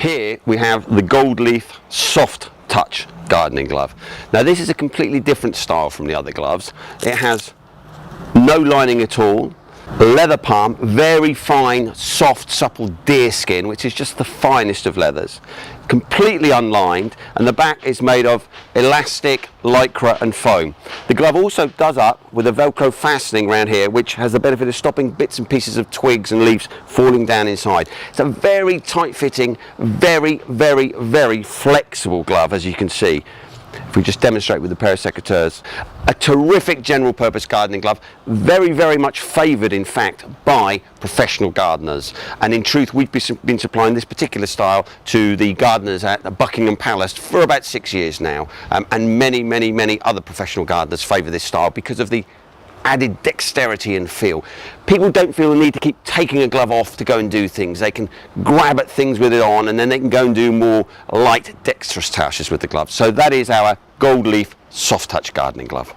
Here we have the gold leaf soft touch gardening glove. Now this is a completely different style from the other gloves. It has no lining at all, leather palm, very fine, soft, supple deer skin, which is just the finest of leathers, completely unlined, and the back is made of elastic, lycra and foam. The glove also does up with a Velcro fastening around here, which has the benefit of stopping bits and pieces of twigs and leaves falling down inside. It's a very tight fitting, very, very, very flexible glove, as you can see. If we just demonstrate with a pair of secateurs, a terrific general purpose gardening glove, very, very much favoured in fact by professional gardeners, and in truth we've been supplying this particular style to the gardeners at Buckingham Palace for about 6 years now, and many, many, many other professional gardeners favour this style because of the added dexterity and feel. People don't feel the need to keep taking a glove off to go and do things. They can grab at things with it on, and then they can go and do more light, dexterous tasks with the glove. So that is our gold leaf soft touch gardening glove.